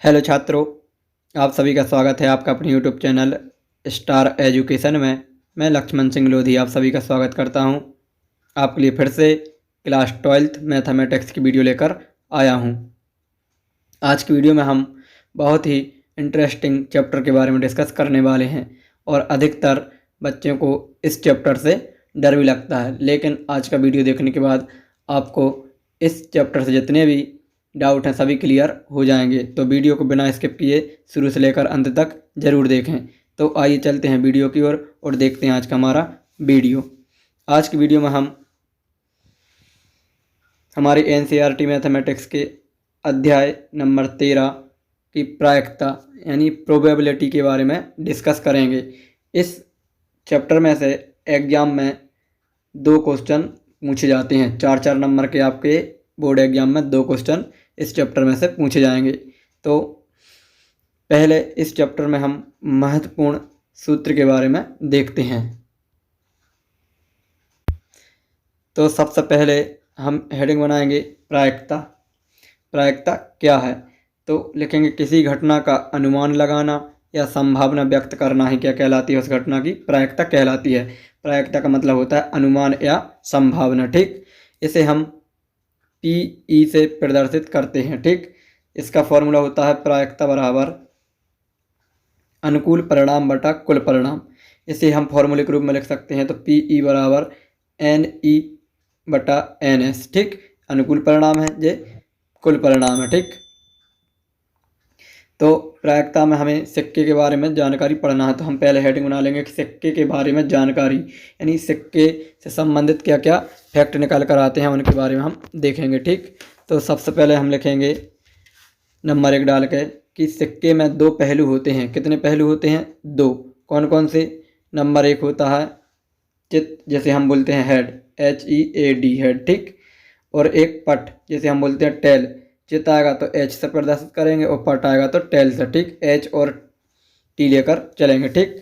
Hello छात्रों, आप सभी का स्वागत है आपका अपने यूट्यूब चैनल स्टार एजुकेशन में। मैं लक्ष्मण सिंह लोधी आप सभी का स्वागत करता हूं। आपके लिए फिर से क्लास 12th मैथमेटिक्स की वीडियो लेकर आया हूं। आज की वीडियो में हम बहुत ही इंटरेस्टिंग चैप्टर के बारे में डिस्कस करने वाले हैं और अधिकतर बच्चों को इस चैप्टर से डर भी लगता है, लेकिन आज का वीडियो देखने के बाद आपको इस चैप्टर से जितने भी डाउट हैं सभी क्लियर हो जाएंगे। तो वीडियो को बिना स्किप किए शुरू से लेकर अंत तक ज़रूर देखें। तो आइए चलते हैं वीडियो की ओर और देखते हैं आज का हमारा वीडियो। आज की वीडियो में हम हमारी एनसीईआरटी मैथमेटिक्स के अध्याय नंबर 13 की प्रायिकता यानी प्रोबेबिलिटी के बारे में डिस्कस करेंगे। इस चैप्टर में से एग्ज़ाम में 2 क्वेश्चन पूछे जाते हैं। 4-4 नंबर के आपके बोर्ड एग्जाम में 2 क्वेश्चन इस चैप्टर में से पूछे जाएंगे। तो पहले इस चैप्टर में हम महत्वपूर्ण सूत्र के बारे में देखते हैं। तो सबसे पहले हम हेडिंग बनाएंगे प्रायिकता। प्रायिकता क्या है? तो लिखेंगे किसी घटना का अनुमान लगाना या संभावना व्यक्त करना ही क्या कहलाती है? उस घटना की प्रायिकता कहलाती है। प्रायिकता का मतलब होता है अनुमान या संभावना। ठीक, इसे हम PE से प्रदर्शित करते हैं। ठीक, इसका फॉर्मूला होता है प्रायिकता बराबर अनुकूल परिणाम बटा कुल परिणाम। इसे हम फॉर्मूले के रूप में लिख सकते हैं। तो PE बराबर NE बटा NS। ठीक, अनुकूल परिणाम है, ये कुल परिणाम है। ठीक, तो प्रायिकता में हमें सिक्के के बारे में जानकारी पढ़ना है। तो हम पहले हेडिंग बना लेंगे कि सिक्के के बारे में जानकारी, यानी सिक्के से संबंधित क्या क्या फैक्ट निकाल कर आते हैं उनके बारे में हम देखेंगे। ठीक, तो सबसे पहले हम लिखेंगे नंबर 1 डाल के कि सिक्के में 2 पहलू होते हैं। कितने पहलू होते हैं? 2। कौन कौन से? नंबर 1 होता है चित, जैसे हम बोलते हैं हेड, HEAD हेड। ठीक, और एक पट, जैसे हम बोलते हैं टेल। चित आएगा तो H से प्रदर्शित करेंगे और पट आएगा तो टेल से। ठीक, H और T लेकर चलेंगे। ठीक,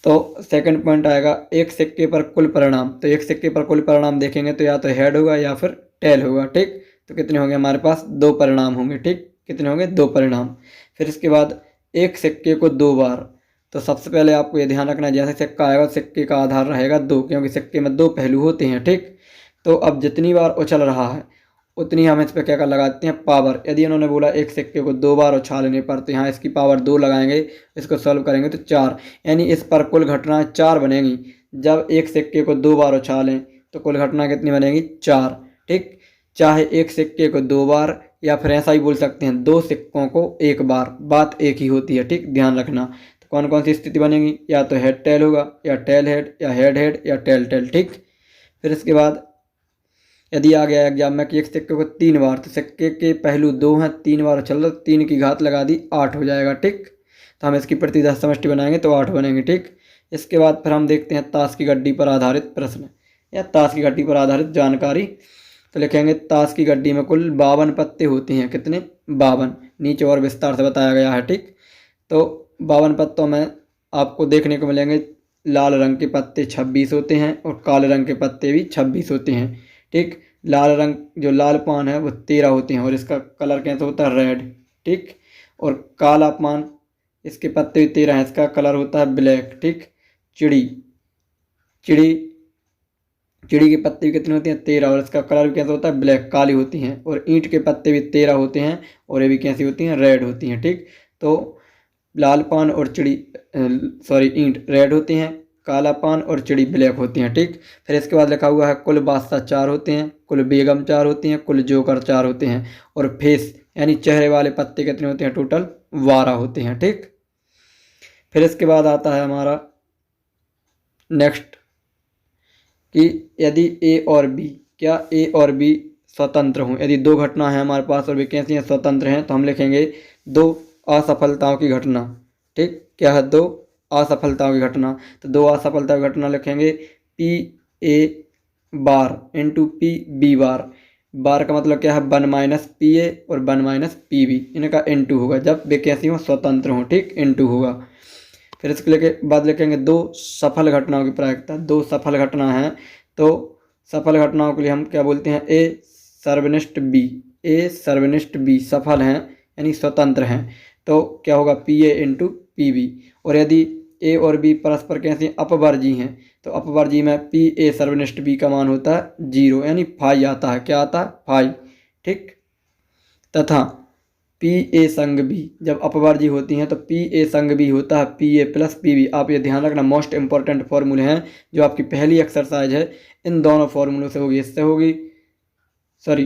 तो सेकंड पॉइंट आएगा एक सिक्के पर कुल परिणाम। तो एक सिक्के पर कुल परिणाम देखेंगे तो या तो हेड होगा या फिर टेल होगा। ठीक, तो कितने होंगे हमारे पास? 2 परिणाम होंगे। ठीक, कितने होंगे? 2 परिणाम। फिर इसके बाद एक सिक्के को 2 बार। तो सबसे पहले आपको ये ध्यान रखना है, जैसे सिक्का आएगा सिक्के का आधार रहेगा 2, क्योंकि सिक्के में 2 पहलू होते हैं। ठीक, तो अब जितनी बार उछल रहा है उतनी हम इस पर क्या कर लगाते हैं? पावर। यदि उन्होंने बोला एक सिक्के को 2 बार उछालने पर, तो यहाँ इसकी पावर 2 लगाएंगे, इसको सॉल्व करेंगे तो 4, यानी इस पर कुल घटनाएं 4 बनेंगी। जब एक सिक्के को 2 बार उछालें तो कुल घटना कितनी बनेगी? 4। ठीक, चाहे एक सिक्के को 2 बार या फिर ऐसा ही बोल सकते हैं 2 सिक्कों को 1 बार, बात एक ही होती है। ठीक, ध्यान रखना। तो कौन कौन सी स्थिति बनेगी? या तो हेड टेल होगा, या टेल हेड, या हेड हेड, या टेल टेल। ठीक, फिर इसके बाद यदि आ गया एग्जाम में कि एक सिक्के को 3 बार, तो सिक्के के पहलू 2 हैं, 3 बार चल रहा, 3 की घात लगा दी, 8 हो जाएगा। ठीक, तो हम इसकी प्रतिदश समष्टि बनाएंगे तो 8 बनेंगे। ठीक, इसके बाद फिर हम देखते हैं ताश की गड्डी पर आधारित प्रश्न या ताश की गड्डी पर आधारित जानकारी। तो लिखेंगे ताश की गड्डी में कुल 52 पत्ते होते हैं। कितने? 52। नीचे और विस्तार से बताया गया है। ठीक, तो 52 पत्तों में आपको देखने को मिलेंगे लाल रंग के पत्ते 26 होते हैं और काले रंग के पत्ते भी 26 होते हैं। ठीक, लाल रंग जो लाल पान है वो 13 होते हैं और इसका कलर कैसा होता है? रेड। ठीक, और काला पान, इसके पत्ते भी 13 हैं, इसका कलर होता है ब्लैक। ठीक, चिड़ी चिड़ी चिड़ी के पत्ते भी कितने होते हैं? 13, और इसका कलर भी कैसा होता है? ब्लैक, काली होती हैं। और ईंट के पत्ते भी 13 होते हैं और ये भी कैसी होती हैं? रेड होती हैं। ठीक, तो लाल पान और ईंट रेड होती हैं, काला पान और चिड़ी ब्लैक होती हैं। ठीक, फिर इसके बाद लिखा हुआ है कुल बादशाह 4 होते हैं, कुल बेगम 4 होती हैं, कुल जोकर 4 होते हैं और फेस यानी चेहरे वाले पत्ते कितने होते हैं? टोटल 12 होते हैं। ठीक, फिर इसके बाद आता है हमारा नेक्स्ट कि यदि A और B, क्या A और B स्वतंत्र हों? यदि 2 घटना है हमारे पास और वे कैसी हैं? स्वतंत्र हैं। तो हम लिखेंगे 2 असफलताओं की घटना। ठीक, क्या है? 2 असफलताओं की घटना। तो 2 असफलता की घटना लिखेंगे PA बार इंटू PB बार। बार का मतलब क्या है? 1 माइनस PA और 1 माइनस PB, इनका इंटू होगा जब वे कैसी हों? स्वतंत्र हों। ठीक, इंटू होगा। फिर इसके बाद लिखेंगे 2 सफल घटनाओं की प्रायिकता। 2 सफल घटना है तो सफल घटनाओं के लिए हम क्या बोलते हैं? A सर्वनिष्ठ B। A सर्वनिष्ठ B सफल हैं, यानी स्वतंत्र हैं। तो क्या होगा P A into P B. और यदि ए और बी परस्पर कैसे अपवर्जी हैं तो अपवर्जी में पी ए सर्वनिष्ठ बी का मान होता है 0 यानी फाई आता है। क्या आता है? फाई। ठीक। तथा पी ए संग बी जब अपवर्जी होती हैं तो पी ए संग बी होता है P A plus P B. आप ये ध्यान रखना, मोस्ट इंपॉर्टेंट फॉर्मूले हैं जो आपकी पहली एक्सरसाइज है इन दोनों फॉर्मूलों से होगी। इससे होगी, सॉरी,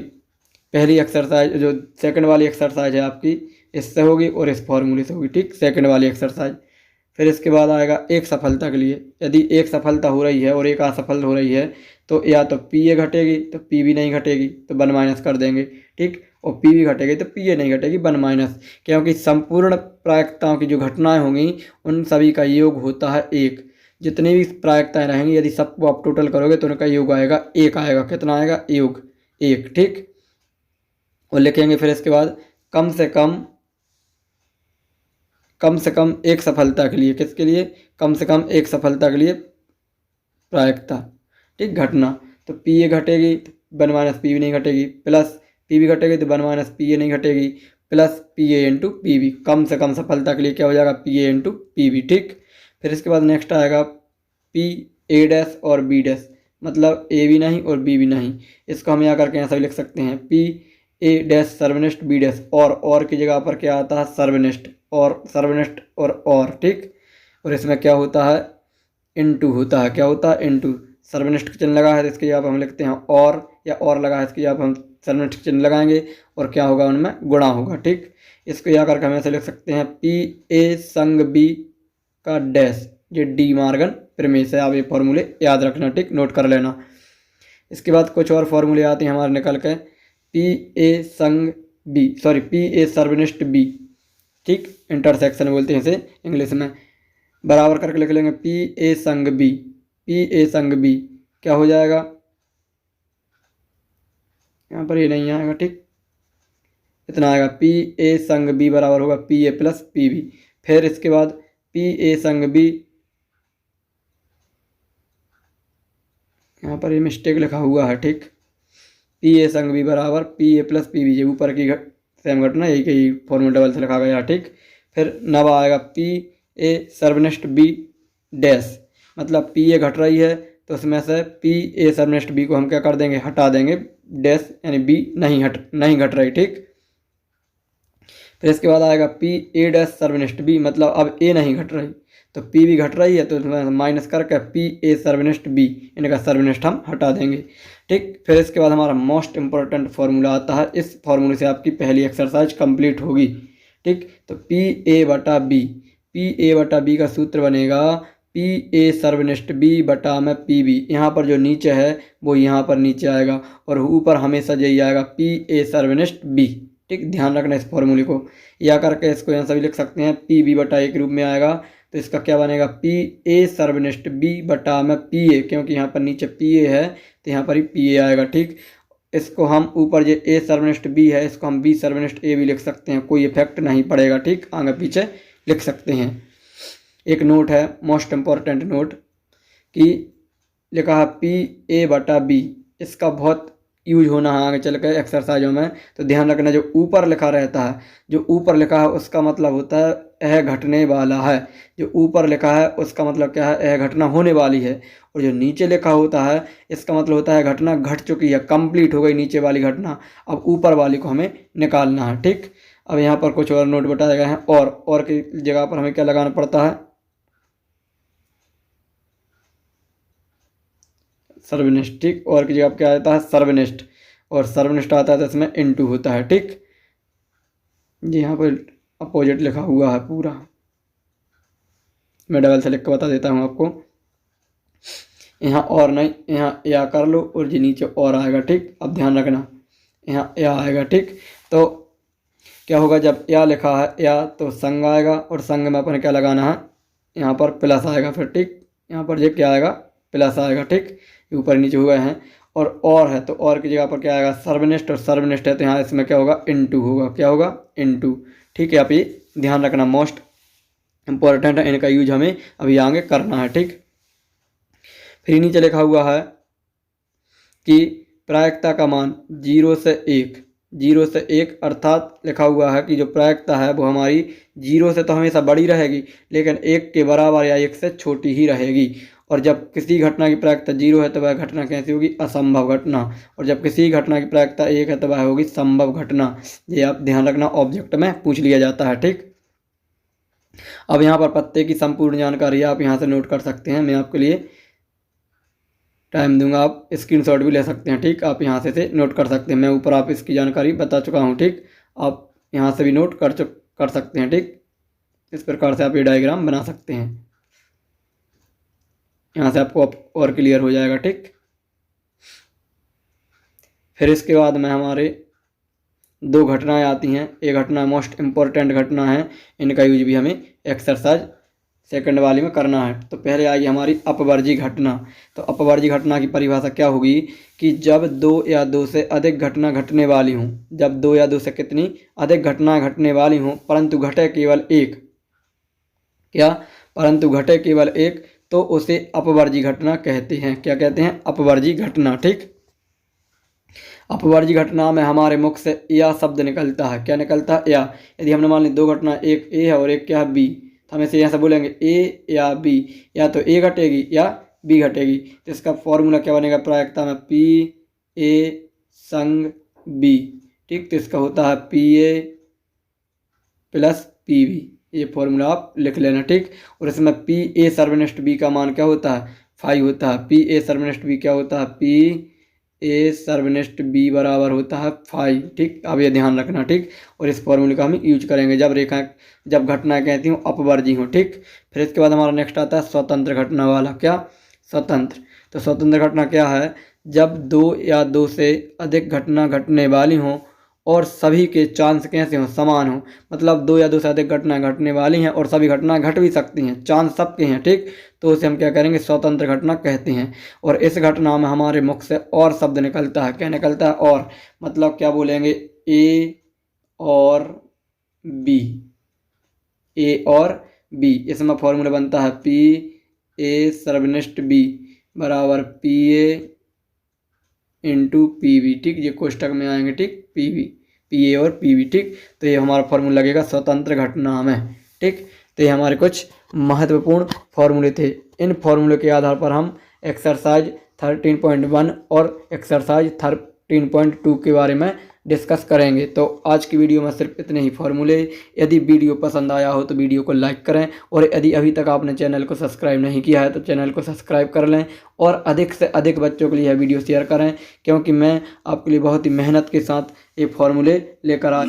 पहली एक्सरसाइज जो सेकंड वाली एक्सरसाइज है आपकी इससे होगी और इस फॉर्मूले से होगी। ठीक, सेकंड वाली एक्सरसाइज। फिर इसके बाद आएगा एक सफलता के लिए। यदि एक सफलता हो रही है और एक असफल हो रही है तो या तो पी ए घटेगी तो पी बी नहीं घटेगी तो 1 माइनस कर देंगे। ठीक, और पी बी घटेगी तो पी ए नहीं घटेगी 1 माइनस, क्योंकि संपूर्ण प्रायिकताओं की जो घटनाएं होंगी उन सभी का योग होता है 1। जितनी भी प्रायिकताएं रहेंगी यदि सबको आप टोटल करोगे तो उनका योग आएगा 1 आएगा। कितना आएगा? योग 1। ठीक, और लिखेंगे फिर इसके बाद कम से कम एक सफलता के लिए। किसके लिए? कम से कम एक सफलता के लिए प्रायिकता। ठीक, घटना। तो पी ए घटेगी तो 1 माइनस पी बी नहीं घटेगी, प्लस पी बी घटेगी तो 1 माइनस पी ए नहीं घटेगी, plus P A into P B. कम से कम सफलता के लिए क्या हो जाएगा? P A into P B. ठीक, फिर इसके बाद नेक्स्ट आएगा पी ए डैश और बी डैश, मतलब ए भी नहीं और बी भी नहीं। इसको हम यहाँ करके ऐसा भी लिख सकते हैं पी ए डैश सर्वनिष्ठ बी डैश, और की जगह पर क्या आता है? सर्वनिष्ठ। और सर्वनिष्ठ और। ठीक, और इसमें क्या होता है? इनटू होता है। क्या होता है? इनटू। सर्वनिष्ठ चिन्ह लगा है तो इसके जगह पर हम लिखते हैं और, या और लगा है इसकी जगह पर हम सर्वनिष्ठ चिन्ह लगाएंगे और क्या होगा? उनमें गुणा होगा। ठीक, इसको यहाँ करके हम ऐसे लिख सकते हैं पी ए संग बी का डैश। ये डी मार्गन प्रमेय से आप ये फॉर्मूले याद रखना। ठीक, नोट कर लेना। इसके बाद कुछ और फॉर्मूले आते हैं हमारे निकल के। पी ए संग बी, सॉरी, पी ए सर्वनिष्ठ बी। ठीक, इंटरसेक्शन बोलते हैं इसे इंग्लिश में। बराबर करके लिख लेंगे पी ए संग बी। पी ए संग बी क्या हो जाएगा? यहाँ पर ये नहीं आएगा। ठीक, इतना आएगा पी ए संग बी बराबर होगा P A plus P B. फिर इसके बाद पी ए संग बी, यहाँ पर ये मिस्टेक लिखा हुआ है। ठीक, पी ए संग बी बराबर P A plus P B. ये ऊपर की सेम घटना यही फॉर्मूला डबल से लिखा गया। ठीक, फिर नवा आएगा पी ए सर्वनिष्ठ बी डैश, मतलब पी ए घट रही है तो उसमें से पी ए सर्वनिष्ठ बी को हम क्या कर देंगे? हटा देंगे, डैश, यानी बी नहीं घट रही। ठीक, फिर इसके बाद आएगा पी ए डैश सर्वनिष्ठ बी, मतलब अब ए नहीं घट रही तो पी बी घट रही है तो उसमें माइनस करके पी ए सर्वनिष्ठ बी, इनका सर्वनिष्ठ हम हटा देंगे। ठीक, फिर इसके बाद हमारा मोस्ट इंपॉर्टेंट फार्मूला आता है। इस फार्मूले से आपकी पहली एक्सरसाइज कंप्लीट होगी। ठीक, तो पी ए बटा बी, पी ए बटा बी का सूत्र बनेगा पी ए सर्वनिष्ठ बी बटा में पी बी। यहाँ पर जो नीचे है वो यहाँ पर नीचे आएगा और ऊपर हमेशा यही आएगा पी ए सर्वनिष्ठ बी। ठीक, ध्यान रखना इस फॉर्मूले को। या करके इसको यहाँ से भी लिख सकते हैं पी बी बटा ए के रूप में आएगा। तो इसका क्या बनेगा? पी ए सर्वनिष्ठ बी बटा में पी ए, क्योंकि यहाँ पर नीचे पी ए है तो यहाँ पर ही पी ए आएगा। ठीक, इसको हम ऊपर जो ए सर्वनिष्ठ बी है इसको हम बी सर्वनिष्ठ ए भी लिख सकते हैं, कोई इफेक्ट नहीं पड़ेगा। ठीक, आगे पीछे लिख सकते हैं। एक नोट है, मोस्ट इम्पॉर्टेंट नोट, कि लिखा है पी ए बटा बी, इसका बहुत यूज होना है आगे चल कर एक्सरसाइजों में। तो ध्यान रखना, जो ऊपर लिखा रहता है, जो ऊपर लिखा है उसका मतलब होता है यह घटने वाला है। जो ऊपर लिखा है उसका मतलब क्या है? यह घटना होने वाली है। और जो नीचे लिखा होता है इसका मतलब होता है घटना घट चुकी है, कंप्लीट हो गई नीचे वाली घटना, अब ऊपर वाली को हमें निकालना है। ठीक, अब यहाँ पर कुछ और नोट बताए गए हैं। और की जगह पर हमें क्या लगाना पड़ता है? सर्वनिष्ठ। ठीक, और की जगह क्या आता है? सर्वनिष्ठ। और सर्वनिष्ठ आता है तो इसमें इनटू होता है। ठीक, जी यहाँ पर अपोजिट लिखा हुआ है पूरा, मैं डबल से लिख के बता देता हूँ आपको। यहाँ और नहीं, यहाँ या कर लो और जी नीचे और आएगा। ठीक, अब ध्यान रखना यहाँ या आएगा। ठीक, तो क्या होगा? जब या लिखा है या तो संग आएगा और संग में अपन क्या लगाना है? यहाँ पर प्लस आएगा। फिर ठीक, यहाँ पर ये क्या आएगा? प्लस आएगा। ठीक, ऊपर नीचे हुए हैं। और है तो और की जगह पर क्या आएगा? सर्वनिष्ठ। और सर्वनिष्ठ है तो यहाँ इसमें क्या होगा? इनटू होगा। क्या होगा? इनटू। ठीक है, आप ये ध्यान रखना, मोस्ट इंपॉर्टेंट है, इनका यूज हमें अभी आगे करना है। ठीक, फिर नीचे लिखा हुआ है कि प्रायिकता का मान 0 से 1, 0 से 1 अर्थात लिखा हुआ है कि जो प्रायिकता है वो हमारी 0 से तो हमेशा बड़ी रहेगी, लेकिन 1 के बराबर या 1 से छोटी ही रहेगी। और जब किसी घटना की प्रायिकता 0 है तो वह घटना कैसी होगी? असंभव घटना। और जब किसी घटना की प्रायिकता 1 है तो वह होगी संभव घटना। ये आप ध्यान रखना, ऑब्जेक्ट में पूछ लिया जाता है। ठीक, अब यहाँ पर पत्ते की संपूर्ण जानकारी आप यहाँ से नोट कर सकते हैं। मैं आपके लिए टाइम दूंगा, आप स्क्रीनशॉट भी ले सकते हैं। ठीक, आप यहाँ से नोट कर सकते हैं। मैं ऊपर आप इसकी जानकारी बता चुका हूँ। ठीक, आप यहाँ से भी नोट कर सकते हैं। ठीक, इस प्रकार से आप ये डायग्राम बना सकते हैं। यहाँ से आपको और क्लियर हो जाएगा। ठीक, फिर इसके बाद में हमारे 2 घटनाएं आती हैं। एक घटना मोस्ट इम्पोर्टेंट घटना है, इनका यूज भी हमें एक्सरसाइज सेकंड वाली में करना है। तो पहले आएगी हमारी अपवर्जी घटना। तो अपवर्जी घटना की परिभाषा क्या होगी कि जब 2 या 2 से अधिक घटना घटने वाली हों, जब 2 या 2 से कितनी अधिक घटना घटने वाली हों परंतु घटे केवल एक, क्या? परंतु घटे केवल एक, तो उसे अपवर्जी घटना कहते हैं। क्या कहते हैं? अपवर्जी घटना। ठीक, अपवर्जी घटना में हमारे मुख से या शब्द निकलता है। क्या निकलता है? या। यदि हमने मान ली 2 घटना, एक ए है और एक क्या है? बी, तो हम इसे यहाँ से बोलेंगे ए या बी, या तो ए घटेगी या बी घटेगी। तो इसका फॉर्मूला क्या बनेगा? प्रायिकता में पी ए संग बी। ठीक, तो इसका होता है P A plus P B. ये फॉर्मूला आप लिख लेना। ठीक, और इसमें पी ए सर्वनिष्ठ बी का मान क्या होता है? 5 होता है। पी ए सर्वनिष्ठ बी क्या होता है? पी ए सर्वनिष्ठ बी बराबर होता है 5। ठीक, अब ये ध्यान रखना। ठीक, और इस फॉर्मूले का हम यूज करेंगे जब घटना कहती हूँ अपवर्जी हूँ। ठीक, फिर इसके बाद हमारा नेक्स्ट आता है स्वतंत्र घटना वाला। क्या? स्वतंत्र। तो स्वतंत्र घटना क्या है? जब 2 या 2 से अधिक घटना घटने वाली हों और सभी के चांस कैसे हों? समान हों। मतलब 2 या 2 से अधिक घटना घटने वाली हैं और सभी घटना घट भी सकती हैं, चांस सबके हैं। ठीक, तो उसे हम क्या करेंगे? स्वतंत्र घटना कहते हैं। और इस घटना में हमारे मुख से और शब्द निकलता है। क्या निकलता है? और। मतलब क्या बोलेंगे? ए और बी, ए और बी। इसमें फॉर्मूला बनता है पी ए सर्वनिष्ठ बी बराबर P A into P B. ठीक, ये कोष्टक में आएंगे। ठीक, पी बी, पी ए और पी बी। ठीक, तो ये हमारा फॉर्मूला लगेगा स्वतंत्र घटना में। ठीक, तो ये हमारे कुछ महत्वपूर्ण फॉर्मूले थे। इन फॉर्मूले के आधार पर हम एक्सरसाइज 13.1 और एक्सरसाइज 13.2 के बारे में डिस्कस करेंगे। तो आज की वीडियो में सिर्फ इतने ही फॉर्मूले। यदि वीडियो पसंद आया हो तो वीडियो को लाइक करें, और यदि अभी तक आपने चैनल को सब्सक्राइब नहीं किया है तो चैनल को सब्सक्राइब कर लें, और अधिक से अधिक बच्चों के लिए यह वीडियो शेयर करें, क्योंकि मैं आपके लिए बहुत ही मेहनत के साथ ये फॉर्मूले लेकर आ